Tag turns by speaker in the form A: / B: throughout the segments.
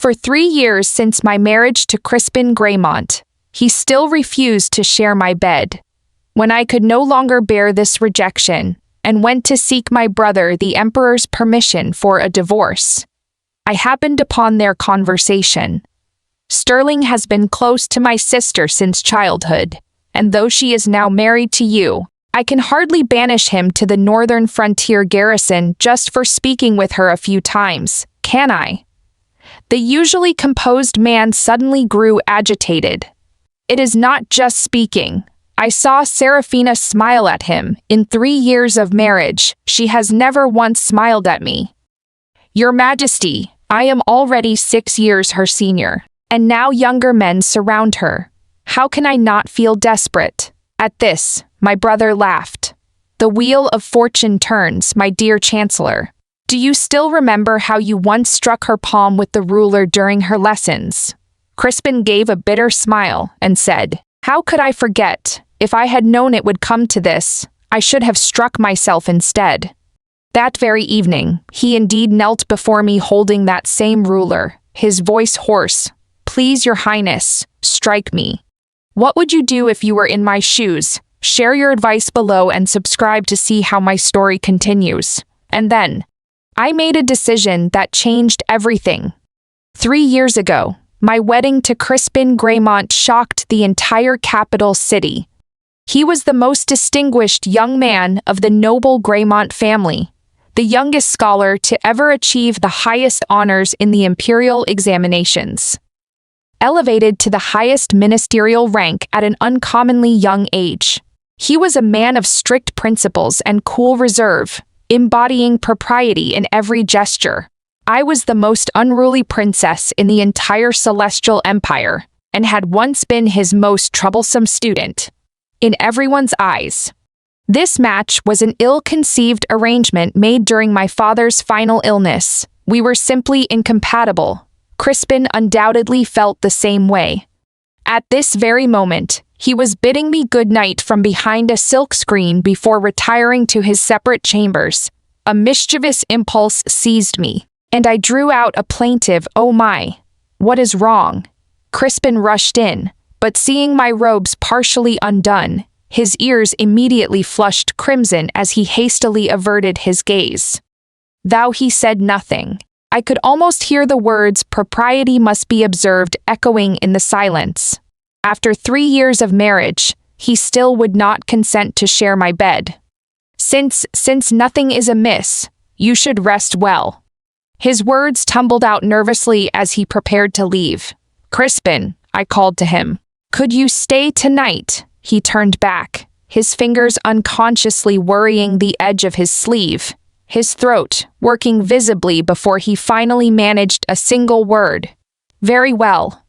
A: For 3 years since my marriage to Crispin Greymont, he still refused to share my bed. When I could no longer bear this rejection, and went to seek my brother the Emperor's permission for a divorce, I happened upon their conversation. Sterling has been close to my sister since childhood, and though she is now married to you, I can hardly banish him to the northern frontier garrison just for speaking with her a few times, can I? The usually composed man suddenly grew agitated. It is not just speaking. I saw Serafina smile at him. In 3 years of marriage, she has never once smiled at me. Your Majesty, I am already 6 years her senior, and now younger men surround her. How can I not feel desperate? At this, my brother laughed. The wheel of fortune turns, my dear Chancellor. Do you still remember how you once struck her palm with the ruler during her lessons? Crispin gave a bitter smile and said, How could I forget? If I had known it would come to this, I should have struck myself instead. That very evening, he indeed knelt before me holding that same ruler, his voice hoarse. Please, Your Highness, strike me. What would you do if you were in my shoes? Share your advice below and subscribe to see how my story continues. And then, I made a decision that changed everything. 3 years ago, my wedding to Crispin Greymont shocked the entire capital city. He was the most distinguished young man of the noble Greymont family, the youngest scholar to ever achieve the highest honors in the imperial examinations. Elevated to the highest ministerial rank at an uncommonly young age, he was a man of strict principles and cool reserve, embodying propriety in every gesture. I was the most unruly princess in the entire celestial empire, and had once been his most troublesome student. In everyone's eyes, this match was an ill-conceived arrangement made during my father's final illness. We were simply incompatible. Crispin undoubtedly felt the same way. At this very moment, he was bidding me good night from behind a silk screen before retiring to his separate chambers. A mischievous impulse seized me, and I drew out a plaintive, "Oh my, what is wrong?" Crispin rushed in, but seeing my robes partially undone, his ears immediately flushed crimson as he hastily averted his gaze. Though he said nothing, I could almost hear the words "propriety must be observed" echoing in the silence. After 3 years of marriage, he still would not consent to share my bed. Since nothing is amiss, you should rest well. His words tumbled out nervously as he prepared to leave. Crispin, I called to him. Could you stay tonight? He turned back, his fingers unconsciously worrying the edge of his sleeve, his throat working visibly before he finally managed a single word. Very well.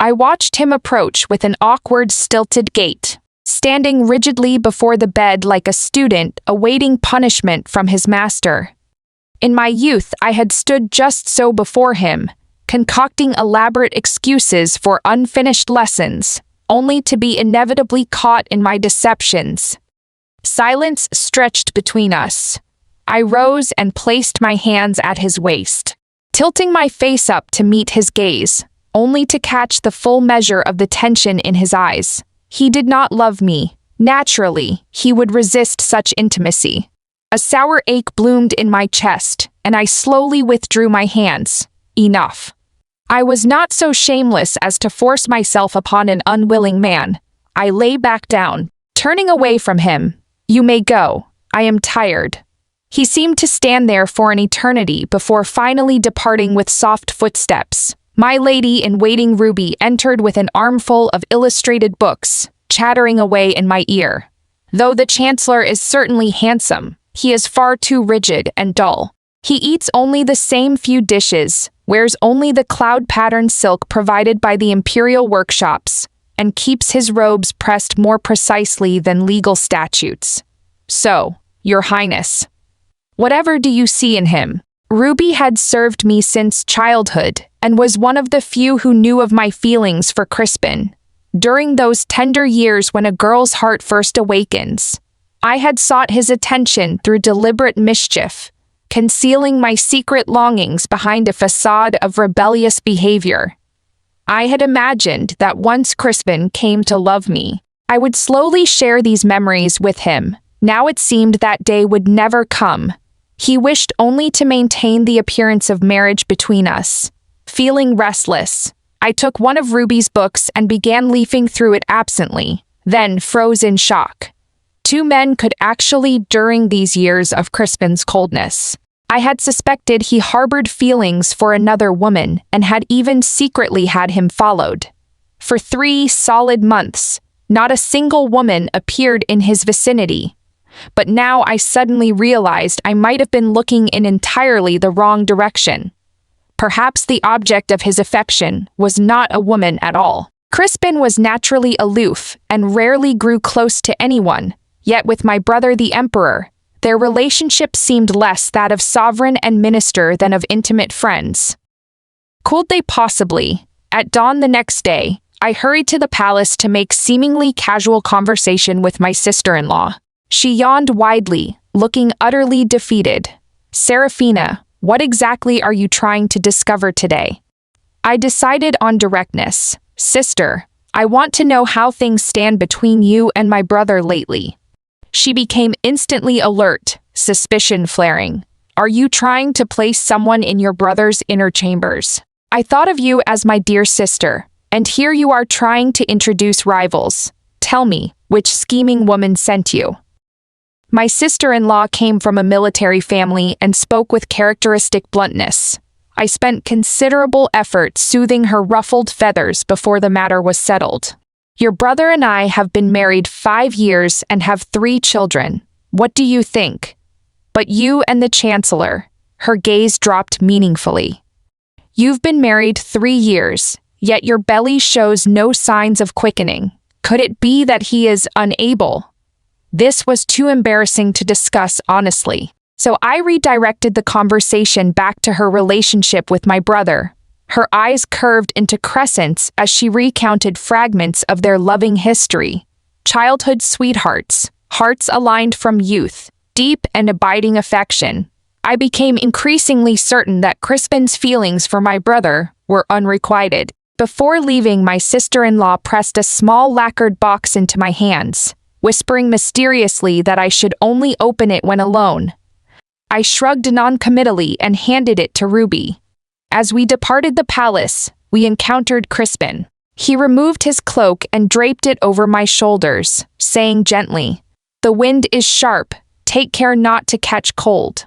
A: I watched him approach with an awkward, stilted gait, standing rigidly before the bed like a student awaiting punishment from his master. In my youth, I had stood just so before him, concocting elaborate excuses for unfinished lessons, only to be inevitably caught in my deceptions. Silence stretched between us. I rose and placed my hands at his waist, tilting my face up to meet his gaze, only to catch the full measure of the tension in his eyes. He did not love me. Naturally, he would resist such intimacy. A sour ache bloomed in my chest, and I slowly withdrew my hands. Enough. I was not so shameless as to force myself upon an unwilling man. I lay back down, turning away from him. You may go. I am tired. He seemed to stand there for an eternity before finally departing with soft footsteps. My lady-in-waiting Ruby entered with an armful of illustrated books, chattering away in my ear. Though the Chancellor is certainly handsome, he is far too rigid and dull. He eats only the same few dishes, wears only the cloud-patterned silk provided by the imperial workshops, and keeps his robes pressed more precisely than legal statutes. So, Your Highness, whatever do you see in him? Ruby had served me since childhood, and was one of the few who knew of my feelings for Crispin. During those tender years when a girl's heart first awakens, I had sought his attention through deliberate mischief, concealing my secret longings behind a facade of rebellious behavior. I had imagined that once Crispin came to love me, I would slowly share these memories with him. Now it seemed that day would never come. He wished only to maintain the appearance of marriage between us. Feeling restless, I took one of Ruby's books and began leafing through it absently, then froze in shock. Two men could actually during these years of Crispin's coldness. I had suspected he harbored feelings for another woman and had even secretly had him followed. For 3 solid months, not a single woman appeared in his vicinity. But now I suddenly realized I might have been looking in entirely the wrong direction. Perhaps the object of his affection was not a woman at all. Crispin was naturally aloof and rarely grew close to anyone, yet with my brother the Emperor, their relationship seemed less that of sovereign and minister than of intimate friends. Could they possibly? At dawn the next day, I hurried to the palace to make seemingly casual conversation with my sister-in-law. She yawned widely, looking utterly defeated. "Serafina, what exactly are you trying to discover today?" I decided on directness. "Sister, I want to know how things stand between you and my brother lately." She became instantly alert, suspicion flaring. "Are you trying to place someone in your brother's inner chambers? I thought of you as my dear sister, and here you are trying to introduce rivals. Tell me, which scheming woman sent you?" My sister-in-law came from a military family and spoke with characteristic bluntness. I spent considerable effort soothing her ruffled feathers before the matter was settled. "Your brother and I have been married 5 years and have 3 children. What do you think? But you and the Chancellor," her gaze dropped meaningfully. "You've been married 3 years, yet your belly shows no signs of quickening. Could it be that he is unable?" This was too embarrassing to discuss honestly, so I redirected the conversation back to her relationship with my brother. Her eyes curved into crescents as she recounted fragments of their loving history. Childhood sweethearts, hearts aligned from youth, deep and abiding affection. I became increasingly certain that Crispin's feelings for my brother were unrequited. Before leaving, my sister-in-law pressed a small lacquered box into my hands, whispering mysteriously that I should only open it when alone. I shrugged non-committally and handed it to Ruby. As we departed the palace, we encountered Crispin. He removed his cloak and draped it over my shoulders, saying gently, "The wind is sharp, take care not to catch cold."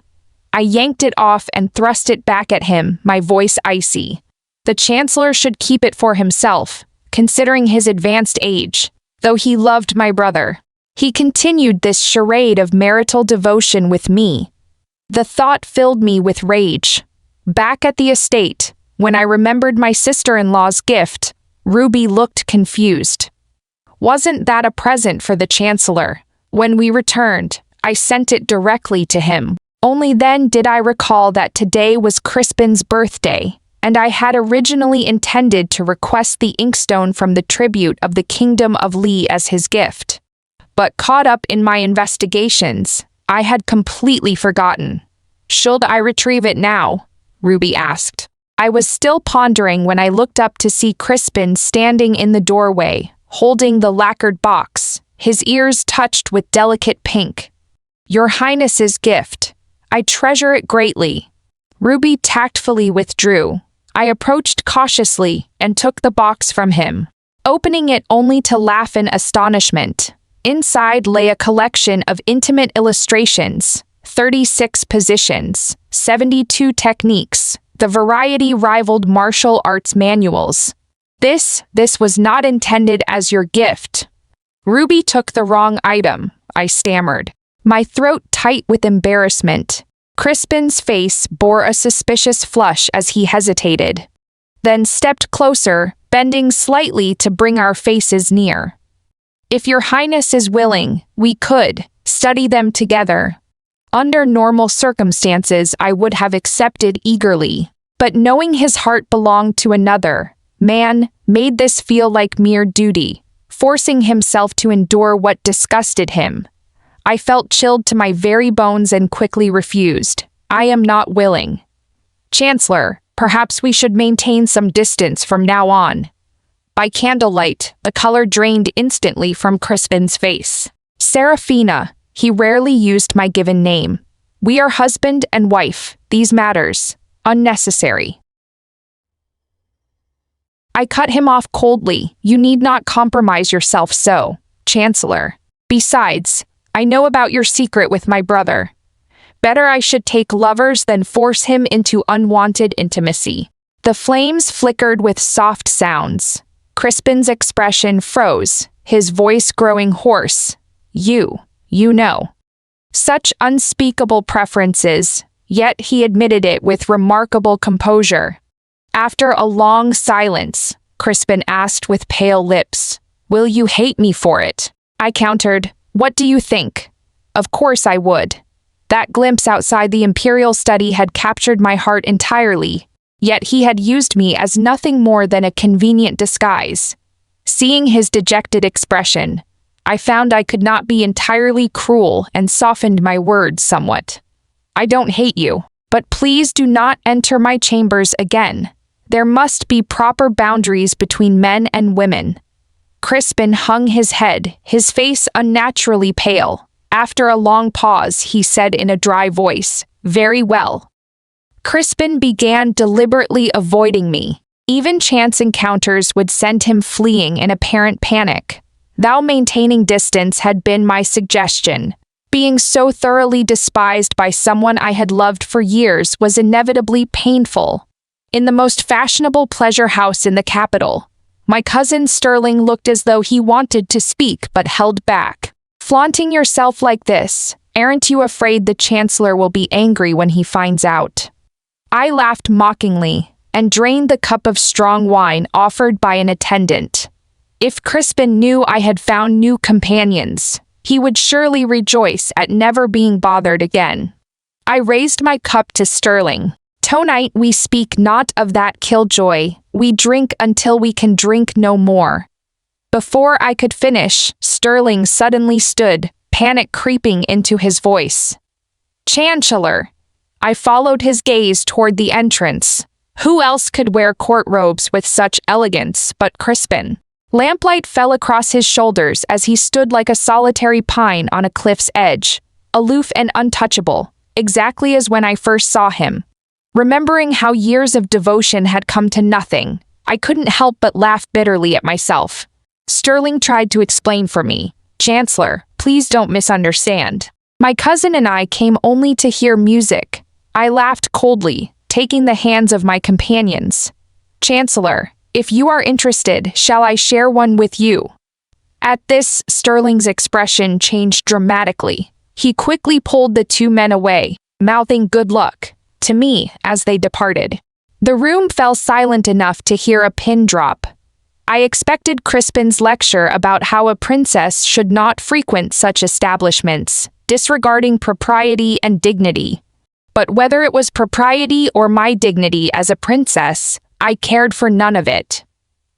A: I yanked it off and thrust it back at him, my voice icy. The Chancellor should keep it for himself, considering his advanced age, though he loved my brother. He continued this charade of marital devotion with me. The thought filled me with rage. Back at the estate, when I remembered my sister-in-law's gift, Ruby looked confused. "Wasn't that a present for the Chancellor?" When we returned, I sent it directly to him. Only then did I recall that today was Crispin's birthday, and I had originally intended to request the inkstone from the tribute of the Kingdom of Lee as his gift. But caught up in my investigations, I had completely forgotten. "Should I retrieve it now?" Ruby asked. I was still pondering when I looked up to see Crispin standing in the doorway, holding the lacquered box, his ears touched with delicate pink. "Your Highness's gift. I treasure it greatly." Ruby tactfully withdrew. I approached cautiously and took the box from him, opening it only to laugh in astonishment. Inside lay a collection of intimate illustrations, 36 positions, 72 techniques. The variety rivaled martial arts manuals. This was not intended as your gift." "Ruby took the wrong item," I stammered, my throat tight with embarrassment. Crispin's face bore a suspicious flush as he hesitated, then stepped closer, bending slightly to bring our faces near. "If your Highness is willing, we could study them together." Under normal circumstances, I would have accepted eagerly, but knowing his heart belonged to another man made this feel like mere duty, forcing himself to endure what disgusted him. I felt chilled to my very bones and quickly refused. I am not willing. Chancellor, perhaps we should maintain some distance from now on. By candlelight, the color drained instantly from Crispin's face. Serafina, he rarely used my given name. We are husband and wife, these matters, unnecessary. I cut him off coldly. You need not compromise yourself so, Chancellor. Besides, I know about your secret with my brother. Better I should take lovers than force him into unwanted intimacy. The flames flickered with soft sounds. Crispin's expression froze, his voice growing hoarse. You know. Such unspeakable preferences, yet he admitted it with remarkable composure. After a long silence, Crispin asked with pale lips, "Will you hate me for it?" I countered, "What do you think?" Of course I would. That glimpse outside the imperial study had captured my heart entirely, yet he had used me as nothing more than a convenient disguise. Seeing his dejected expression, I found I could not be entirely cruel and softened my words somewhat. I don't hate you, but please do not enter my chambers again. There must be proper boundaries between men and women. Crispin hung his head, his face unnaturally pale. After a long pause, he said in a dry voice, "Very well." Crispin began deliberately avoiding me. Even chance encounters would send him fleeing in apparent panic. Thou maintaining distance had been my suggestion. Being so thoroughly despised by someone I had loved for years was inevitably painful. In the most fashionable pleasure house in the capital, my cousin Sterling looked as though he wanted to speak but held back. Flaunting yourself like this, aren't you afraid the Chancellor will be angry when he finds out? I laughed mockingly and drained the cup of strong wine offered by an attendant. If Crispin knew I had found new companions, he would surely rejoice at never being bothered again. I raised my cup to Sterling. Tonight we speak not of that killjoy, we drink until we can drink no more. Before I could finish, Sterling suddenly stood, panic creeping into his voice. Chancellor! I followed his gaze toward the entrance. Who else could wear court robes with such elegance but Crispin? Lamplight fell across his shoulders as he stood like a solitary pine on a cliff's edge, aloof and untouchable, exactly as when I first saw him. Remembering how years of devotion had come to nothing, I couldn't help but laugh bitterly at myself. Sterling tried to explain for me. Chancellor, please don't misunderstand. My cousin and I came only to hear music. I laughed coldly, taking the hands of my companions. Chancellor, if you are interested, shall I share one with you? At this, Sterling's expression changed dramatically. He quickly pulled the two men away, mouthing good luck to me as they departed. The room fell silent enough to hear a pin drop. I expected Crispin's lecture about how a princess should not frequent such establishments, disregarding propriety and dignity. But whether it was propriety or my dignity as a princess, I cared for none of it.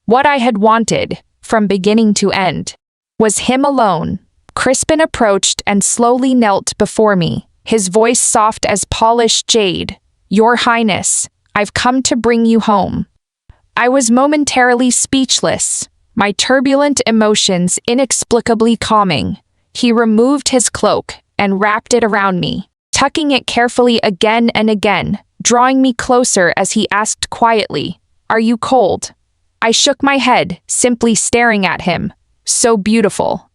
A: What I had wanted, from beginning to end, was him alone. Crispin approached and slowly knelt before me, his voice soft as polished jade. Your Highness, I've come to bring you home. I was momentarily speechless, my turbulent emotions inexplicably calming. He removed his cloak and wrapped it around me, tucking it carefully again and again, drawing me closer as he asked quietly, "Are you cold?" I shook my head, simply staring at him. So beautiful.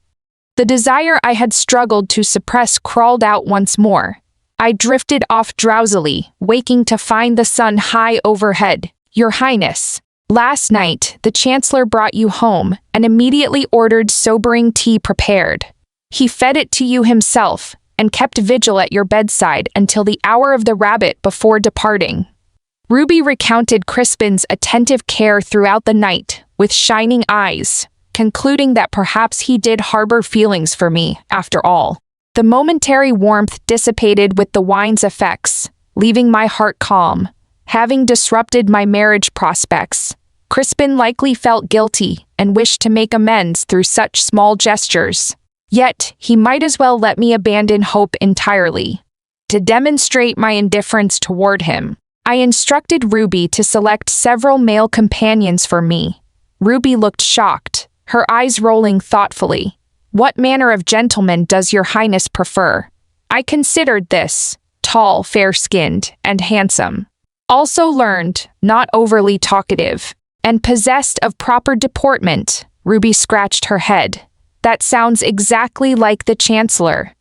A: The desire I had struggled to suppress crawled out once more. I drifted off drowsily, waking to find the sun high overhead. Your Highness, last night the Chancellor brought you home and immediately ordered sobering tea prepared. He fed it to you himself and kept vigil at your bedside until the hour of the rabbit before departing. Ruby recounted Crispin's attentive care throughout the night, with shining eyes, concluding that perhaps he did harbor feelings for me, after all. The momentary warmth dissipated with the wine's effects, leaving my heart calm. Having disrupted my marriage prospects, Crispin likely felt guilty and wished to make amends through such small gestures. Yet, he might as well let me abandon hope entirely. To demonstrate my indifference toward him, I instructed Ruby to select several male companions for me. Ruby looked shocked, her eyes rolling thoughtfully. What manner of gentleman does your highness prefer? I considered this, tall, fair-skinned, and handsome. Also learned, not overly talkative, and possessed of proper deportment. Ruby scratched her head. That sounds exactly like the Chancellor.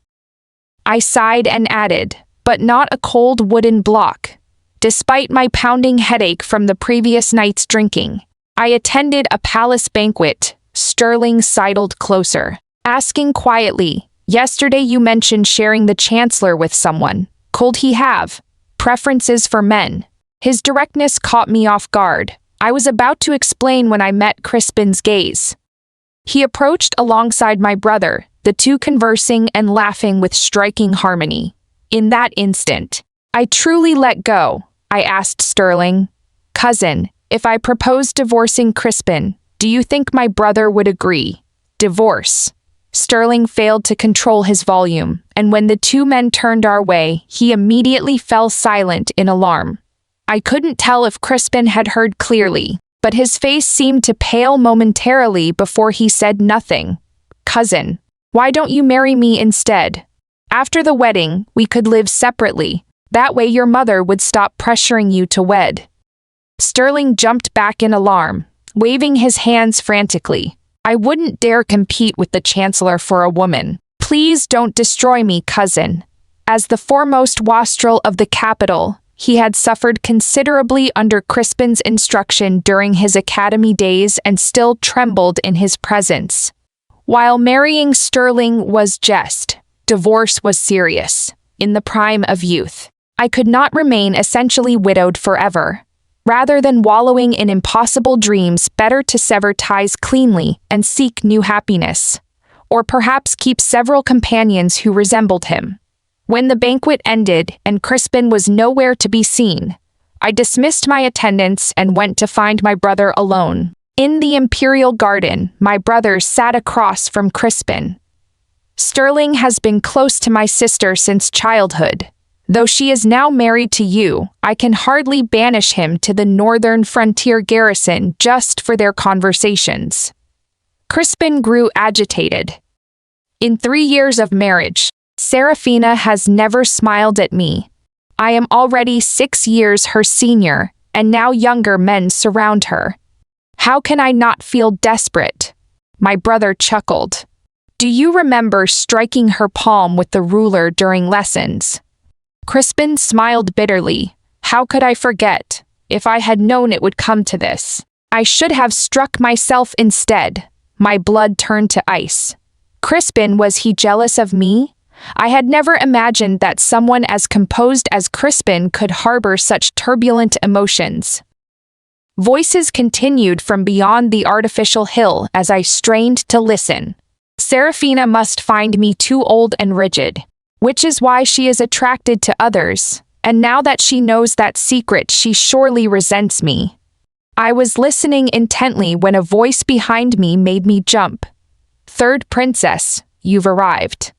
A: I sighed and added, but not a cold wooden block. Despite my pounding headache from the previous night's drinking, I attended a palace banquet. Sterling sidled closer, asking quietly, "Yesterday you mentioned sharing the Chancellor with someone. Could he have preferences for men?" His directness caught me off guard. I was about to explain when I met Crispin's gaze. He approached alongside my brother, the two conversing and laughing with striking harmony. In that instant, I truly let go. I asked Sterling, "Cousin, if I proposed divorcing Crispin, do you think my brother would agree?" Divorce. Sterling failed to control his volume, and when the two men turned our way, he immediately fell silent in alarm. I couldn't tell if Crispin had heard clearly, but his face seemed to pale momentarily before he said nothing. "Cousin, why don't you marry me instead? After the wedding, we could live separately. That way your mother would stop pressuring you to wed." Sterling jumped back in alarm, waving his hands frantically. "I wouldn't dare compete with the Chancellor for a woman. Please don't destroy me, cousin." As the foremost wastrel of the capital, he had suffered considerably under Crispin's instruction during his academy days and still trembled in his presence. While marrying Sterling was jest, divorce was serious. In the prime of youth, I could not remain essentially widowed forever. Rather than wallowing in impossible dreams, better to sever ties cleanly and seek new happiness. Or perhaps keep several companions who resembled him. When the banquet ended and Crispin was nowhere to be seen, I dismissed my attendants and went to find my brother alone. In the Imperial Garden, my brother sat across from Crispin. "Sterling has been close to my sister since childhood. Though she is now married to you, I can hardly banish him to the northern frontier garrison just for their conversations." Crispin grew agitated. "In 3 years of marriage, Serafina has never smiled at me. I am already 6 years her senior, and now younger men surround her. How can I not feel desperate?" My brother chuckled. "Do you remember striking her palm with the ruler during lessons?" Crispin smiled bitterly. "How could I forget? If I had known it would come to this, I should have struck myself instead." My blood turned to ice. Crispin, was he jealous of me? I had never imagined that someone as composed as Crispin could harbor such turbulent emotions. Voices continued from beyond the artificial hill as I strained to listen. "Serafina must find me too old and rigid, which is why she is attracted to others, and now that she knows that secret, she surely resents me." I was listening intently when a voice behind me made me jump. "Third princess, you've arrived."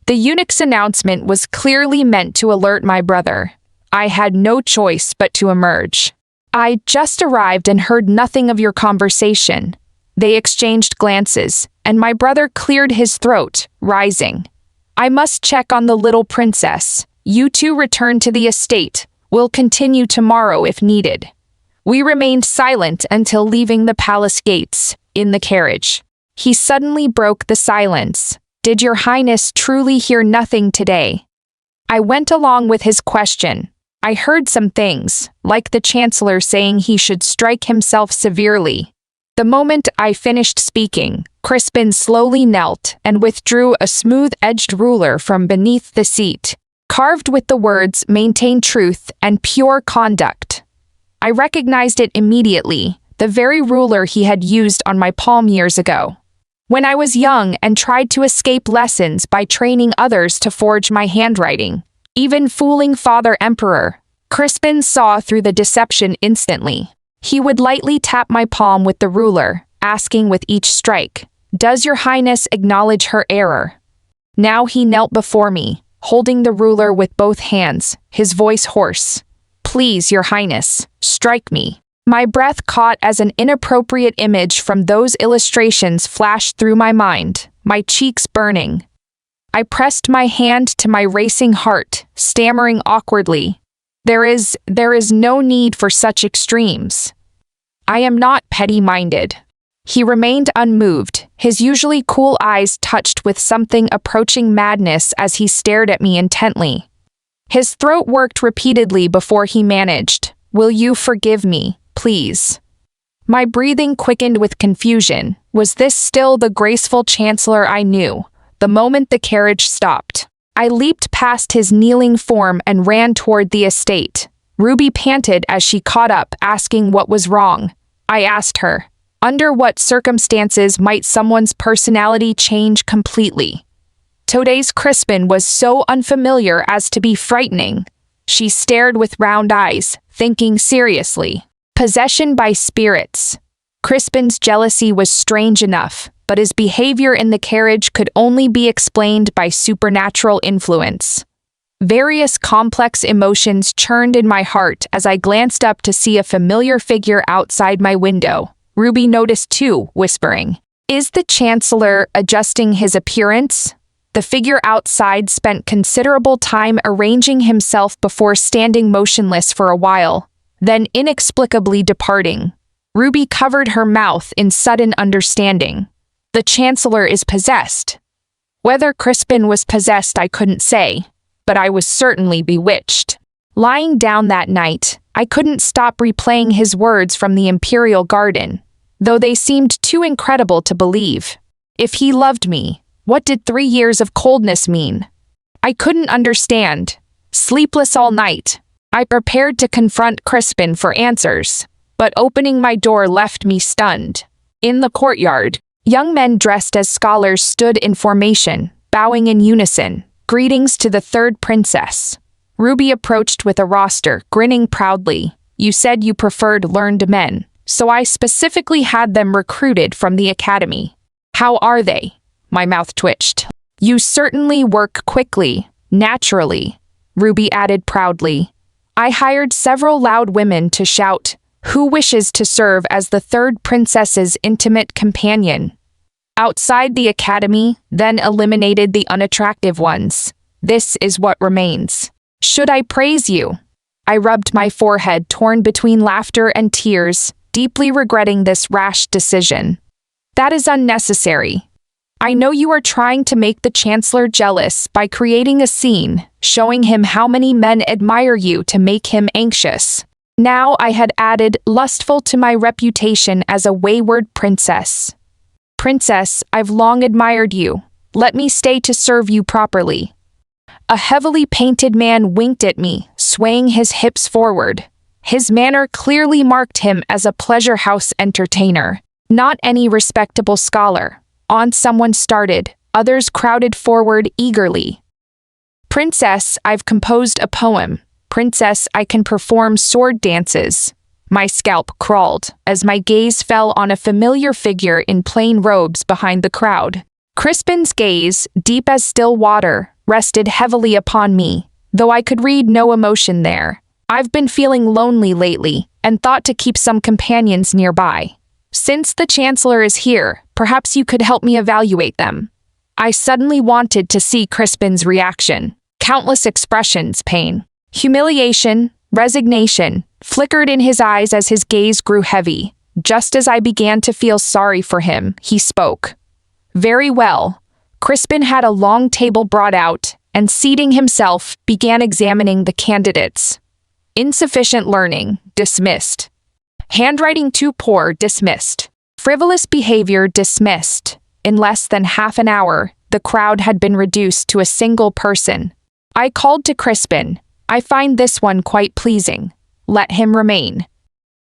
A: The eunuch's announcement was clearly meant to alert my brother. I had no choice but to emerge. "I just arrived and heard nothing of your conversation." They exchanged glances, and my brother cleared his throat, rising. "I must check on the little princess. You two return to the estate. We'll continue tomorrow if needed." We remained silent until leaving the palace gates, in the carriage. He suddenly broke the silence. "Did your highness truly hear nothing today?" I went along with his question. "I heard some things, like the Chancellor saying he should strike himself severely." The moment I finished speaking, Crispin slowly knelt and withdrew a smooth-edged ruler from beneath the seat, carved with the words, "Maintain truth and pure conduct." I recognized it immediately, the very ruler he had used on my palm years ago, when I was young and tried to escape lessons by training others to forge my handwriting. Even fooling Father Emperor, Crispin saw through the deception instantly. He would lightly tap my palm with the ruler, asking with each strike, "Does your highness acknowledge her error?" Now he knelt before me, holding the ruler with both hands, his voice hoarse. "Please, Your Highness, strike me." My breath caught as an inappropriate image from those illustrations flashed through my mind, my cheeks burning. I pressed my hand to my racing heart, stammering awkwardly. There is no need for such extremes. I am not petty-minded." He remained unmoved, his usually cool eyes touched with something approaching madness as he stared at me intently. His throat worked repeatedly before he managed, "Will you forgive me, please?" My breathing quickened with confusion. Was this still the graceful chancellor I knew? The moment the carriage stopped, I leaped past his kneeling form and ran toward the estate. Ruby panted as she caught up, asking what was wrong. I asked her, under what circumstances might someone's personality change completely? Today's Crispin was so unfamiliar as to be frightening. She stared with round eyes, thinking seriously. Possession by spirits. Crispin's jealousy was strange enough, but his behavior in the carriage could only be explained by supernatural influence. Various complex emotions churned in my heart as I glanced up to see a familiar figure outside my window. Ruby noticed too, whispering, "Is the Chancellor adjusting his appearance?" The figure outside spent considerable time arranging himself before standing motionless for a while, then inexplicably departing. Ruby covered her mouth in sudden understanding. The Chancellor is possessed. Whether Crispin was possessed I couldn't say, but I was certainly bewitched. Lying down that night, I couldn't stop replaying his words from the Imperial Garden, though they seemed too incredible to believe. If he loved me, what did 3 years of coldness mean? I couldn't understand. Sleepless all night, I prepared to confront Crispin for answers, but opening my door left me stunned. In the courtyard, young men dressed as scholars stood in formation, bowing in unison. "Greetings to the third princess." Ruby approached with a roster, grinning proudly. "You said you preferred learned men, so I specifically had them recruited from the academy. How are they?" My mouth twitched. "You certainly work quickly, naturally," Ruby added proudly. I hired several loud women to shout, "Who wishes to serve as the third princess's intimate companion?" Outside the academy, then eliminated the unattractive ones. This is what remains. Should I praise you? I rubbed my forehead, torn between laughter and tears, deeply regretting this rash decision. That is unnecessary. I know you are trying to make the Chancellor jealous by creating a scene, showing him how many men admire you to make him anxious. Now I had added lustful to my reputation as a wayward princess. Princess, I've long admired you. Let me stay to serve you properly. A heavily painted man winked at me, swaying his hips forward. His manner clearly marked him as a pleasure house entertainer, not any respectable scholar. On someone started, others crowded forward eagerly. Princess, I've composed a poem. Princess, I can perform sword dances. My scalp crawled as my gaze fell on a familiar figure in plain robes behind the crowd. Crispin's gaze, deep as still water, rested heavily upon me, though I could read no emotion there. I've been feeling lonely lately and thought to keep some companions nearby. Since the Chancellor is here, perhaps you could help me evaluate them. I suddenly wanted to see Crispin's reaction. Countless expressions, pain, humiliation, resignation, flickered in his eyes as his gaze grew heavy. Just as I began to feel sorry for him, he spoke. Very well. Crispin had a long table brought out, and seating himself, began examining the candidates. Insufficient learning, dismissed. Handwriting too poor, dismissed. Frivolous behavior, dismissed. In less than half an hour, the crowd had been reduced to a single person. I called to Crispin. I find this one quite pleasing. Let him remain.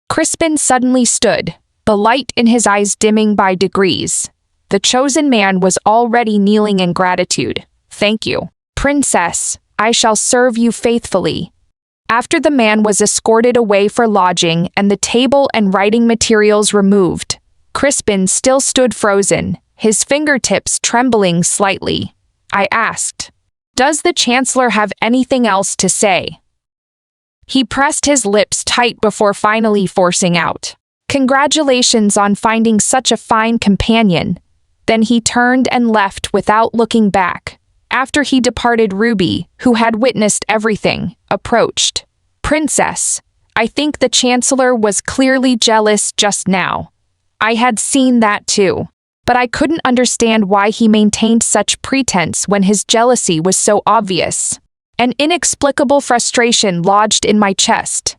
A: Crispin suddenly stood, the light in his eyes dimming by degrees. The chosen man was already kneeling in gratitude. Thank you. Princess, I shall serve you faithfully. After the man was escorted away for lodging and the table and writing materials removed, Crispin still stood frozen, his fingertips trembling slightly. I asked, Does the Chancellor have anything else to say? He pressed his lips tight before finally forcing out, "Congratulations on finding such a fine companion." Then he turned and left without looking back. After he departed, Ruby, who had witnessed everything, approached. "Princess, I think the Chancellor was clearly jealous just now." I had seen that too, but I couldn't understand why he maintained such pretense when his jealousy was so obvious. An inexplicable frustration lodged in my chest.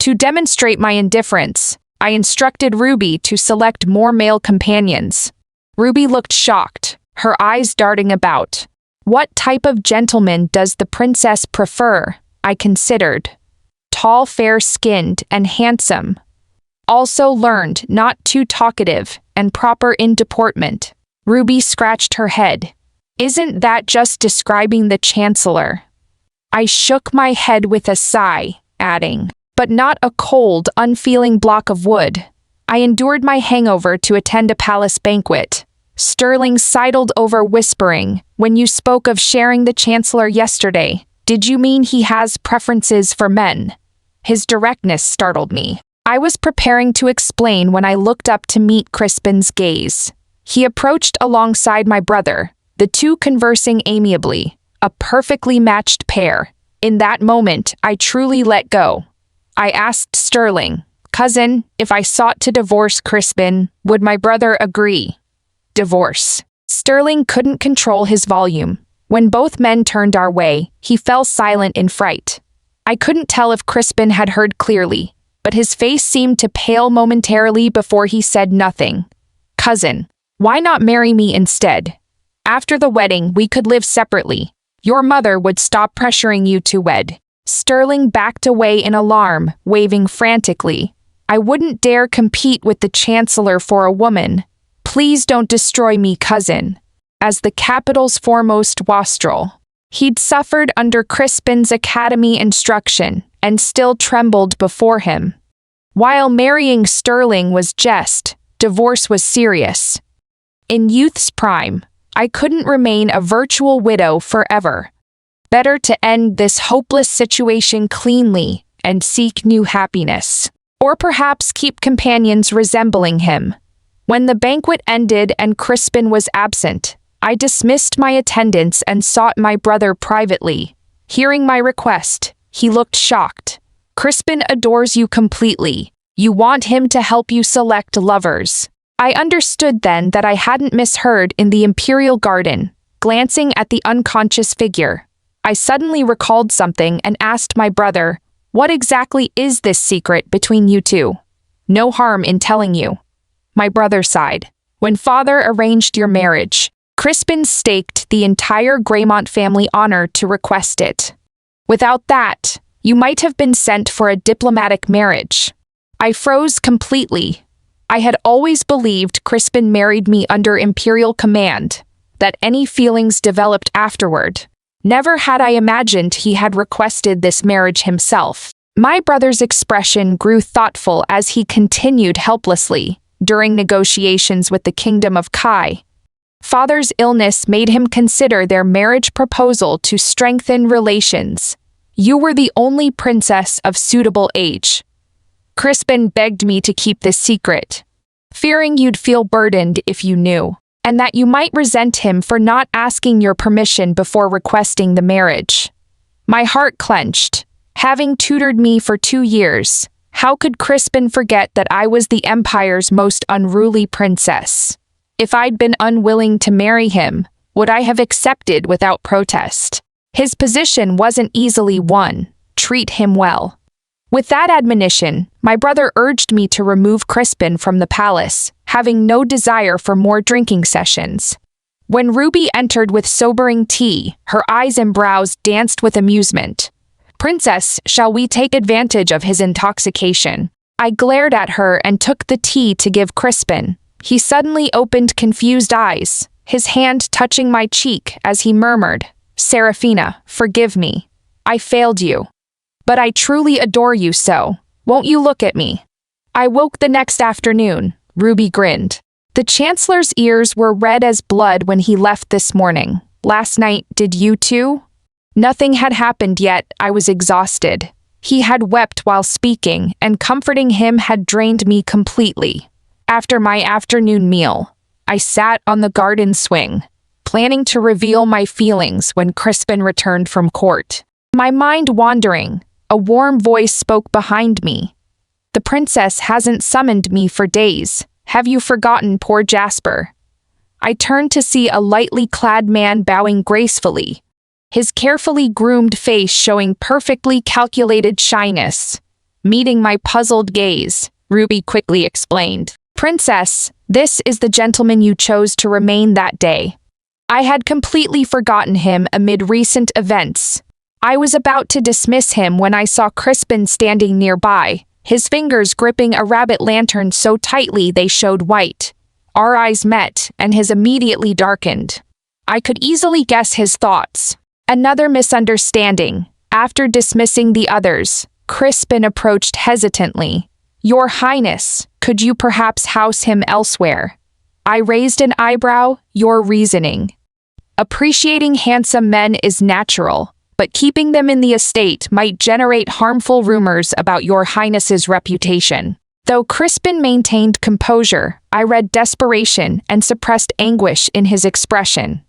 A: To demonstrate my indifference, I instructed Ruby to select more male companions. Ruby looked shocked, her eyes darting about. What type of gentleman does the princess prefer? I considered. Tall, fair-skinned, and handsome. Also learned, not too talkative, and proper in deportment. Ruby scratched her head. Isn't that just describing the Chancellor? I shook my head with a sigh, adding, but not a cold, unfeeling block of wood. I endured my hangover to attend a palace banquet. Sterling sidled over, whispering, "When you spoke of sharing the Chancellor yesterday, did you mean he has preferences for men?" His directness startled me. I was preparing to explain when I looked up to meet Crispin's gaze. He approached alongside my brother, the two conversing amiably, a perfectly matched pair. In that moment, I truly let go. I asked Sterling, "Cousin, if I sought to divorce Crispin, would my brother agree?" Divorce. Sterling couldn't control his volume. When both men turned our way, he fell silent in fright. I couldn't tell if Crispin had heard clearly, but his face seemed to pale momentarily before he said nothing. "Cousin, why not marry me instead? After the wedding, we could live separately. Your mother would stop pressuring you to wed." Sterling backed away in alarm, waving frantically. "I wouldn't dare compete with the Chancellor for a woman. Please don't destroy me, cousin." As the capital's foremost wastrel, he'd suffered under Crispin's academy instruction and still trembled before him. While marrying Sterling was jest, divorce was serious. In youth's prime, I couldn't remain a virtual widow forever. Better to end this hopeless situation cleanly and seek new happiness. Or perhaps keep companions resembling him. When the banquet ended and Crispin was absent, I dismissed my attendants and sought my brother privately. Hearing my request, he looked shocked. "Crispin adores you completely. You want him to help you select lovers." I understood then that I hadn't misheard in the Imperial Garden. Glancing at the unconscious figure, I suddenly recalled something and asked my brother, "What exactly is this secret between you two?" "No harm in telling you." My brother sighed. "When father arranged your marriage, Crispin staked the entire Greymont family honor to request it. Without that, you might have been sent for a diplomatic marriage." I froze completely. I had always believed Crispin married me under imperial command, that any feelings developed afterward. Never had I imagined he had requested this marriage himself. My brother's expression grew thoughtful as he continued helplessly. During negotiations with the Kingdom of Kai, father's illness made him consider their marriage proposal to strengthen relations. You were the only princess of suitable age. Crispin begged me to keep this secret, fearing you'd feel burdened if you knew, and that you might resent him for not asking your permission before requesting the marriage. My heart clenched. Having tutored me for 2 years, how could Crispin forget that I was the Empire's most unruly princess? If I'd been unwilling to marry him, would I have accepted without protest? His position wasn't easily won. Treat him well. With that admonition, my brother urged me to remove Crispin from the palace, having no desire for more drinking sessions. When Ruby entered with sobering tea, her eyes and brows danced with amusement. "Princess, shall we take advantage of his intoxication?" I glared at her and took the tea to give Crispin. He suddenly opened confused eyes, his hand touching my cheek as he murmured, "Serafina, forgive me. I failed you. But I truly adore you so. Won't you look at me?" I woke the next afternoon. Ruby grinned. "The Chancellor's ears were red as blood when he left this morning. Last night, did you too?" Nothing had happened yet. I was exhausted. He had wept while speaking, and comforting him had drained me completely. After my afternoon meal, I sat on the garden swing, planning to reveal my feelings when Crispin returned from court. My mind wandering, a warm voice spoke behind me. "The princess hasn't summoned me for days. Have you forgotten poor Jasper?" I turned to see a lightly clad man bowing gracefully, his carefully groomed face showing perfectly calculated shyness. Meeting my puzzled gaze, Ruby quickly explained, "Princess, this is the gentleman you chose to remain that day." I had completely forgotten him amid recent events. I was about to dismiss him when I saw Crispin standing nearby, his fingers gripping a rabbit lantern so tightly they showed white. Our eyes met, and his immediately darkened. I could easily guess his thoughts. Another misunderstanding. After dismissing the others, Crispin approached hesitantly. "Your Highness, could you perhaps house him elsewhere?" I raised an eyebrow. "Your reasoning." "Appreciating handsome men is natural, but keeping them in the estate might generate harmful rumors about your Highness's reputation." Though Crispin maintained composure, I read desperation and suppressed anguish in his expression.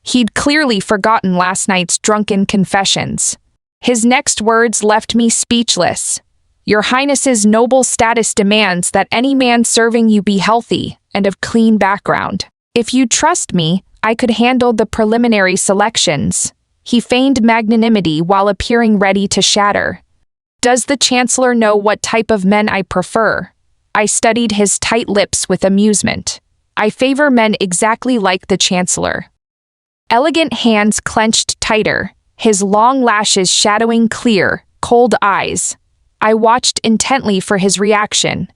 A: He'd clearly forgotten last night's drunken confessions. His next words left me speechless. "Your Highness's noble status demands that any man serving you be healthy and of clean background. If you trust me, I could handle the preliminary selections." He feigned magnanimity while appearing ready to shatter. "Does the Chancellor know what type of men I prefer?" I studied his tight lips with amusement. "I favor men exactly like the Chancellor." Elegant hands clenched tighter, his long lashes shadowing clear, cold eyes. I watched intently for his reaction.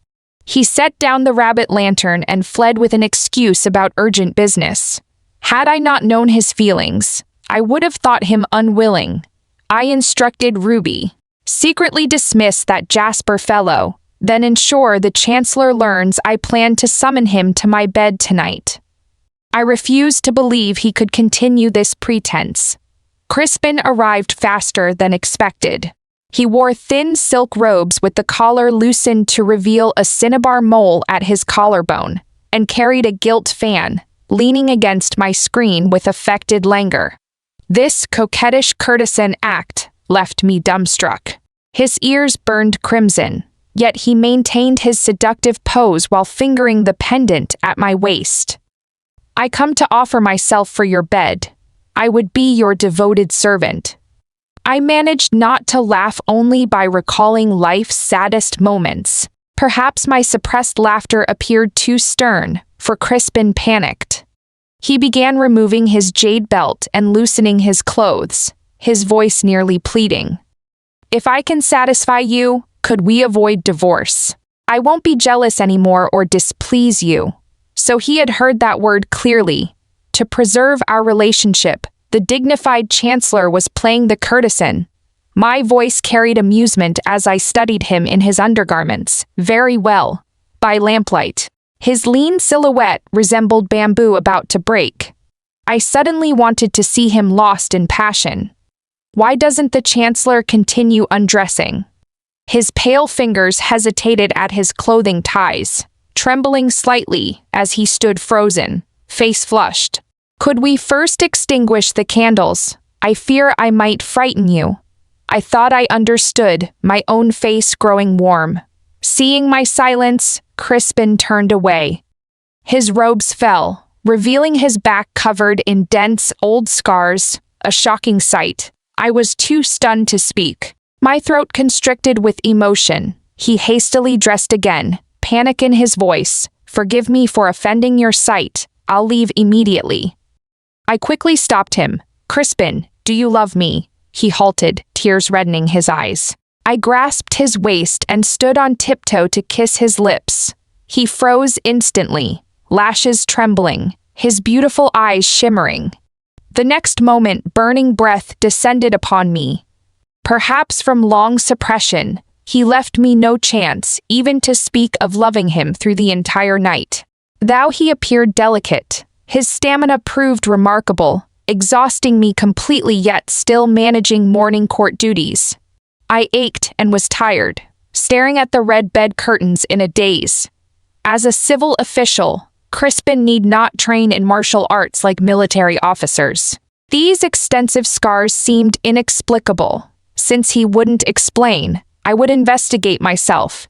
A: He set down the rabbit lantern and fled with an excuse about urgent business. Had I not known his feelings, I would have thought him unwilling. I instructed Ruby, "Secretly dismiss that Jasper fellow, then ensure the Chancellor learns I plan to summon him to my bed tonight." I refused to believe he could continue this pretense. Crispin arrived faster than expected. He wore thin silk robes with the collar loosened to reveal a cinnabar mole at his collarbone, and carried a gilt fan, leaning against my screen with affected languor. This coquettish courtesan act left me dumbstruck. His ears burned crimson, yet he maintained his seductive pose while fingering the pendant at my waist. "I come to offer myself for your bed. I would be your devoted servant." I managed not to laugh only by recalling life's saddest moments. Perhaps my suppressed laughter appeared too stern, for Crispin panicked. He began removing his jade belt and loosening his clothes, his voice nearly pleading. "If I can satisfy you, could we avoid divorce? I won't be jealous anymore or displease you." So he had heard that word clearly. To preserve our relationship, the dignified Chancellor was playing the courtesan. My voice carried amusement as I studied him in his undergarments. Very well. By lamplight, his lean silhouette resembled bamboo about to break. I suddenly wanted to see him lost in passion. Why doesn't the Chancellor continue undressing? His pale fingers hesitated at his clothing ties, trembling slightly as he stood frozen, face flushed. "Could we first extinguish the candles? I fear I might frighten you." I thought I understood, my own face growing warm. Seeing my silence, Crispin turned away. His robes fell, revealing his back covered in dense, old scars, a shocking sight. I was too stunned to speak. My throat constricted with emotion. He hastily dressed again, panic in his voice. "Forgive me for offending your sight. I'll leave immediately." I quickly stopped him. "Crispin, do you love me?" He halted, tears reddening his eyes. I grasped his waist and stood on tiptoe to kiss his lips. He froze instantly, lashes trembling, his beautiful eyes shimmering. The next moment, burning breath descended upon me. Perhaps from long suppression, he left me no chance even to speak of loving him through the entire night. Though he appeared delicate, his stamina proved remarkable. exhausting me completely yet still managing morning court duties. I ached and was tired, staring at the red bed curtains in a daze. As a civil official, Crispin need not train in martial arts like military officers. These extensive scars seemed inexplicable. Since he wouldn't explain, I would investigate myself.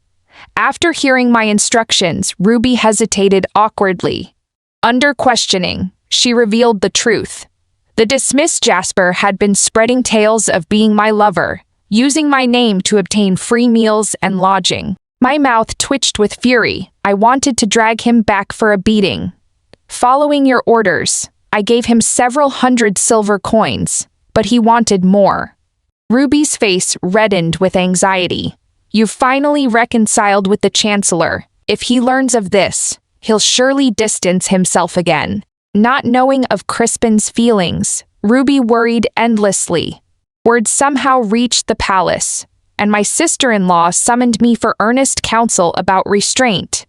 A: After hearing my instructions, Ruby hesitated awkwardly. Under questioning, she revealed the truth. The dismissed Jasper had been spreading tales of being my lover, using my name to obtain free meals and lodging. My mouth twitched with fury. I wanted to drag him back for a beating. Following your orders, I gave him several hundred silver coins, but he wanted more. Ruby's face reddened with anxiety. You've finally reconciled with the Chancellor. If he learns of this, he'll surely distance himself again. Not knowing of Crispin's feelings, Ruby worried endlessly. Word somehow reached the palace, and my sister-in-law summoned me for earnest counsel about restraint.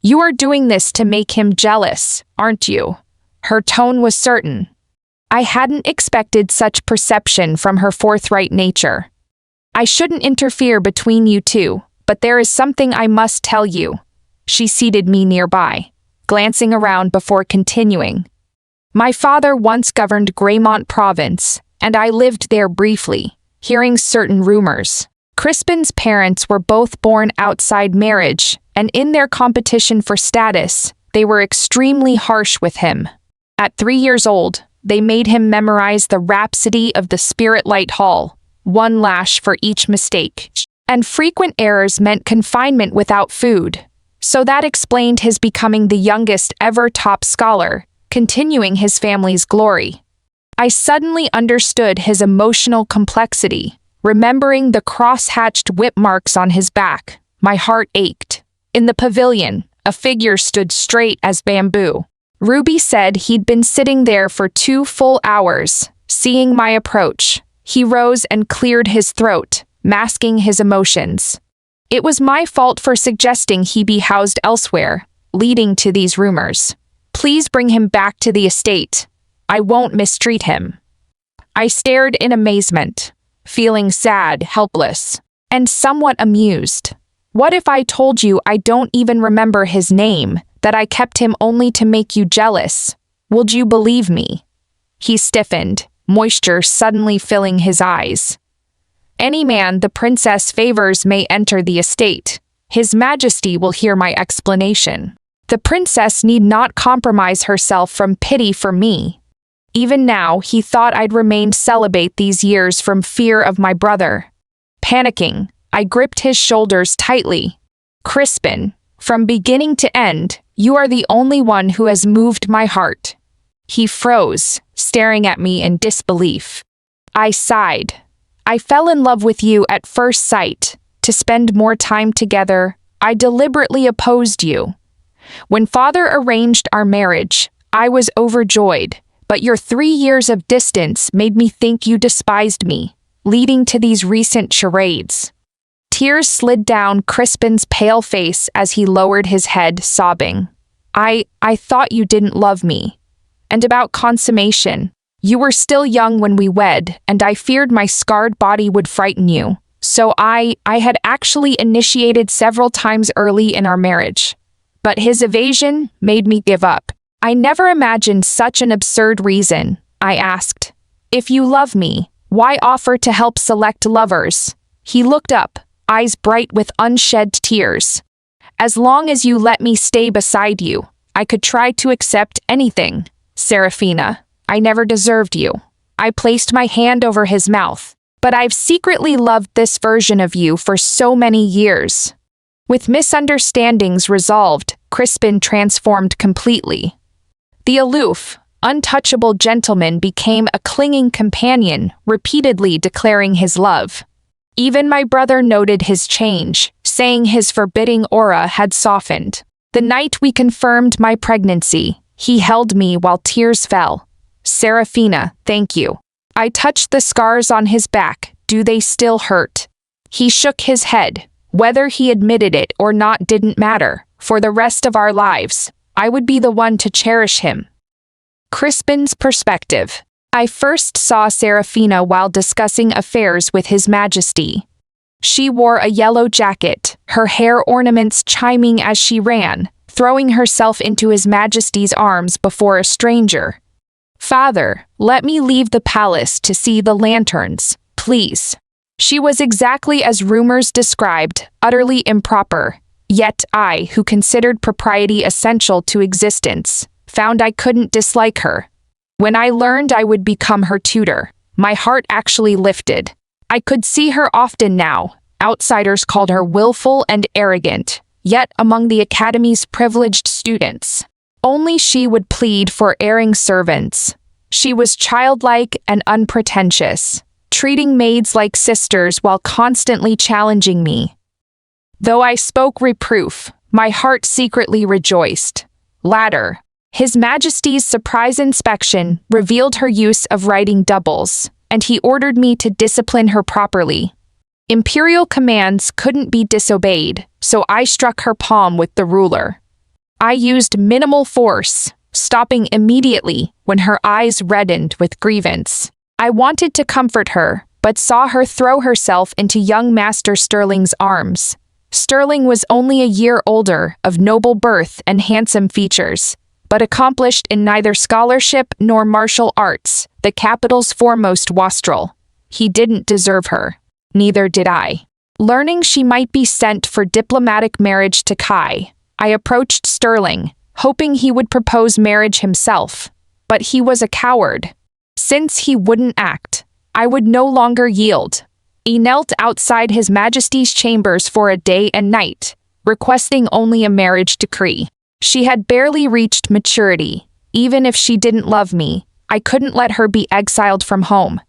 A: You are doing this to make him jealous, aren't you? Her tone was certain. I hadn't expected such perception from her forthright nature. I shouldn't interfere between you two, but there is something I must tell you. She seated me nearby, glancing around before continuing. My father once governed Greymont Province, and I lived there briefly, hearing certain rumors. Crispin's parents were both born outside marriage, and in their competition for status, they were extremely harsh with him. At 3 years old, they made him memorize the Rhapsody of the Spirit Light Hall, 1 lash for each mistake. And frequent errors meant confinement without food. So that explained his becoming the youngest ever top scholar, continuing his family's glory. I suddenly understood his emotional complexity. Remembering the cross-hatched whip marks on his back, my heart ached. In the pavilion, a figure stood straight as bamboo. Ruby said he'd been sitting there for 2 full hours. Seeing my approach, he rose and cleared his throat, masking his emotions. It was my fault for suggesting he be housed elsewhere, leading to these rumors. Please bring him back to the estate. I won't mistreat him. I stared in amazement, feeling sad, helpless, and somewhat amused. What if I told you I don't even remember his name, that I kept him only to make you jealous? Would you believe me? He stiffened, moisture suddenly filling his eyes. Any man the princess favors may enter the estate. His Majesty will hear my explanation. The princess need not compromise herself from pity for me. Even now, he thought I'd remained celibate these years from fear of my brother. Panicking, I gripped his shoulders tightly. Crispin, from beginning to end, you are the only one who has moved my heart. He froze, staring at me in disbelief. I sighed. I fell in love with you at first sight. To spend more time together, I deliberately opposed you. When father arranged our marriage, I was overjoyed. But your 3 years of distance made me think you despised me, leading to these recent charades. Tears slid down Crispin's pale face as he lowered his head, sobbing. I thought you didn't love me. And about consummation, you were still young when we wed, and I feared my scarred body would frighten you. So I had actually initiated several times early in our marriage. But his evasion made me give up. I never imagined such an absurd reason. I asked. If you love me, why offer to help select lovers? He looked up, eyes bright with unshed tears. As long as you let me stay beside you, I could try to accept anything. Serafina, I never deserved you. I placed my hand over his mouth. But I've secretly loved this version of you for so many years. With misunderstandings resolved, Crispin transformed completely. The aloof, untouchable gentleman became a clinging companion, repeatedly declaring his love. Even my brother noted his change, saying his forbidding aura had softened. The night we confirmed my pregnancy, he held me while tears fell. Serafina, thank you. I touched the scars on his back. Do they still hurt? He shook his head. Whether he admitted it or not didn't matter. For the rest of our lives, I would be the one to cherish him. Crispin's perspective. I first saw Serafina while discussing affairs with His Majesty. She wore a yellow jacket, her hair ornaments chiming as she ran, throwing herself into His Majesty's arms before a stranger. "Father, let me leave the palace to see the lanterns, please." She was exactly as rumors described, utterly improper. Yet I, who considered propriety essential to existence, found I couldn't dislike her. When I learned I would become her tutor, my heart actually lifted. I could see her often now. Outsiders called her willful and arrogant, yet among the academy's privileged students, only she would plead for erring servants. She was childlike and unpretentious, treating maids like sisters while constantly challenging me. Though I spoke reproof, my heart secretly rejoiced. Latter, His Majesty's surprise inspection revealed her use of writing doubles, and he ordered me to discipline her properly. Imperial commands couldn't be disobeyed, so I struck her palm with the ruler. I used minimal force, stopping immediately when her eyes reddened with grievance. I wanted to comfort her, but saw her throw herself into young Master Sterling's arms. Sterling was only a year older, of noble birth and handsome features, but accomplished in neither scholarship nor martial arts, the capital's foremost wastrel. He didn't deserve her. Neither did I. Learning she might be sent for diplomatic marriage to Kai, I approached Sterling, hoping he would propose marriage himself. But he was a coward. Since he wouldn't act, I would no longer yield. He knelt outside His Majesty's chambers for a day and night, requesting only a marriage decree. She had barely reached maturity. Even if she didn't love me, I couldn't let her be exiled from home.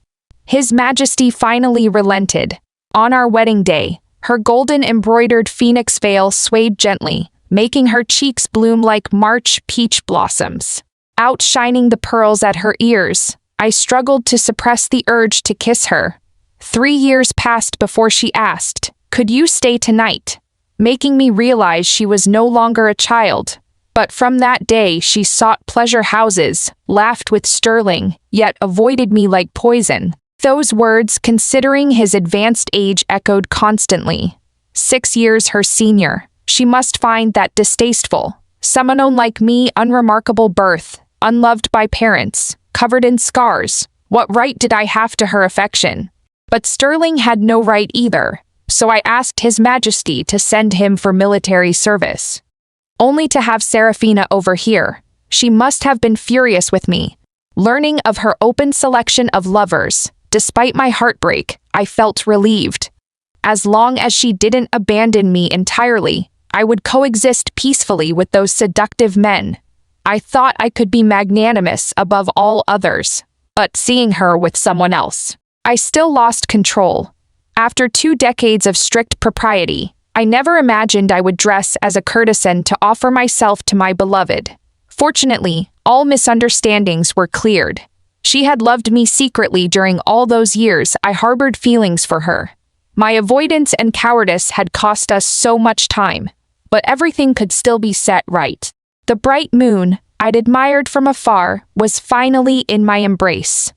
A: His Majesty finally relented. On our wedding day, her golden embroidered phoenix veil swayed gently, making her cheeks bloom like March peach blossoms. Outshining the pearls at her ears, I struggled to suppress the urge to kiss her. 3 years passed before she asked, "Could you stay tonight?" making me realize she was no longer a child. But from that day she sought pleasure houses, laughed with Sterling, yet avoided me like poison. Those words, considering his advanced age, echoed constantly. 6 years her senior, she must find that distasteful. Someone like me, unremarkable birth, unloved by parents, covered in scars. What right did I have to her affection? But Sterling had no right either, so I asked His Majesty to send him for military service. Only to have Serafina overhear. She must have been furious with me. Learning of her open selection of lovers, despite my heartbreak, I felt relieved. As long as she didn't abandon me entirely, I would coexist peacefully with those seductive men. I thought I could be magnanimous above all others, but seeing her with someone else, I still lost control. After 2 decades of strict propriety, I never imagined I would dress as a courtesan to offer myself to my beloved. Fortunately, all misunderstandings were cleared. She had loved me secretly during all those years I harbored feelings for her. My avoidance and cowardice had cost us so much time, but everything could still be set right. The bright moon, I'd admired from afar, was finally in my embrace.